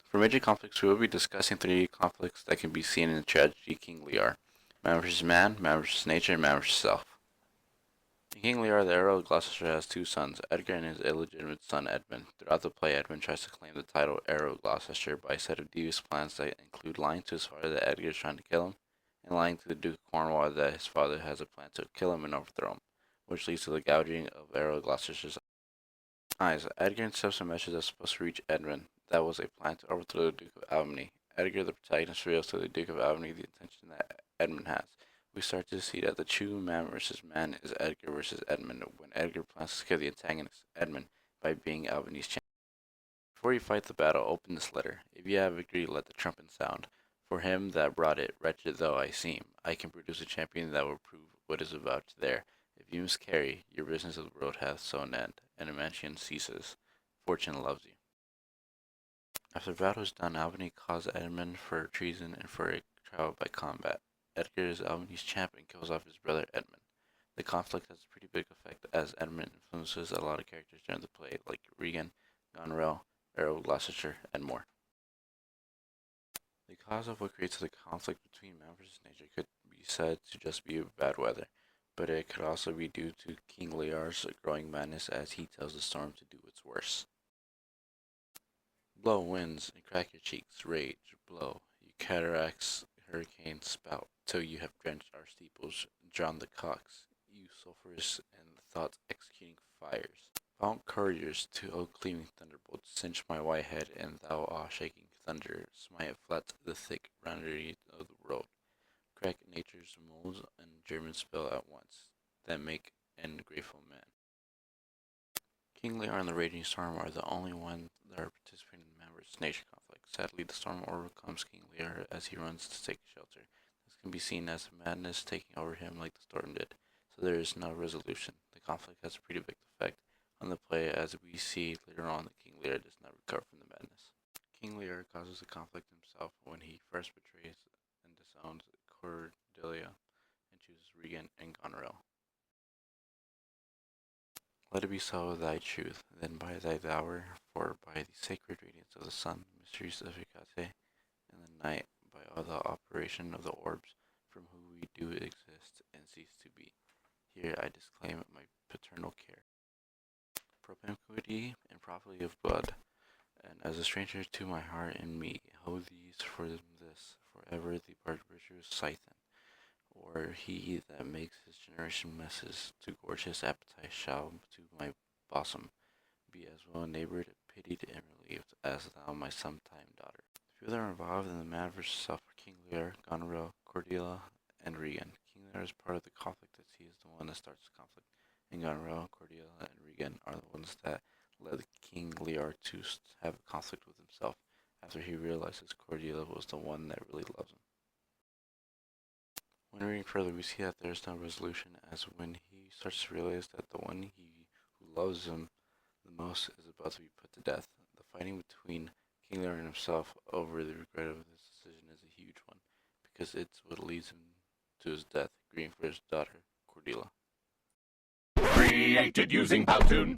For major conflicts, we will be discussing three conflicts that can be seen in the tragedy King Lear: man versus man, man versus nature, and man versus self. In King Lear, the Earl of Gloucester has two sons, Edgar and his illegitimate son Edmund. Throughout the play, Edmund tries to claim the title Earl of Gloucester by a set of devious plans that include lying to his father that Edgar is trying to kill him, and lying to the Duke of Cornwall that his father has a plan to kill him and overthrow him, which leads to the gouging of Earl of Gloucester's eyes. Edgar intercepts a message that's supposed to reach Edmund. That was a plan to overthrow the Duke of Albany. Edgar, the protagonist, reveals to the Duke of Albany the intention that Edmund has. We start to see that the true man versus man is Edgar versus Edmund, when Edgar plans to kill the antagonist, Edmund, by being Albany's champion. Before you fight the battle, open this letter. If you have victory, let the trumpet sound. For him that brought it, wretched though I seem, I can produce a champion that will prove what is about there. If you miscarry, your business of the road hath so an end, and Emantion ceases. Fortune loves you. After the battle is done, Albany calls Edmund for treason and for a trial by combat. Edgar is Albany's champ and kills off his brother Edmund. The conflict has a pretty big effect as Edmund influences a lot of characters during the play, like Regan, Goneril, Earl of Gloucester, and more. The cause of what creates the conflict between man versus nature could be said to just be bad weather, but it could also be due to King Lear's growing madness as he tells the storm to do its worst. Blow winds and crack your cheeks, rage, blow, you cataracts, hurricanes spout, till you have drenched our steeples, drowned the cocks, you sulphurous and thoughts executing fires. Valiant couriers to O cleaving thunderbolts, cinch my white head, and thou awe-shaking thunder, smite flat the thick roundery of the road. Crack nature's molds and German spell at once, that make an grateful man. King Lear and the Raging Storm are the only ones that are participating in the man versus nature conflict. Sadly, the storm overcomes King Lear as he runs to take shelter. This can be seen as madness taking over him like the storm did, so there is no resolution. The conflict has a pretty big effect on the play, as we see later on that King Lear does not recover from the madness. King Lear causes the conflict himself when he first betrays and disowns Cordelia and chooses Regan and Goneril. Let it be so with thy truth, then by thy dower, for by the sacred radiance of the sun, mysteries of Hecate, and the night, by all the operation of the orbs, from whom we do exist and cease to be. Here I disclaim my paternal care, propinquity and prophecy of blood, and as a stranger to my heart and me, hold these for this, forever the virtuous Scythian, or he that makes his generation messes to gorge his appetite shall to my bosom be as well neighbored, pitied, and relieved as thou my sometime daughter. The few that are involved in the man versus self are King Lear, Goneril, Cordelia, and Regan. King Lear is part of the conflict as he is the one that starts the conflict, and Goneril, Cordelia, and Regan are the ones that led King Lear to have a conflict with himself after he realizes Cordelia was the one that really loves him. When reading further, we see that there is no resolution, as when he starts to realize that the one who loves him the most is about to be put to death. The fighting between King Lear and himself over the regret of this decision is a huge one, because it's what leads him to his death, grieving for his daughter, Cordelia. Created using Powtoon.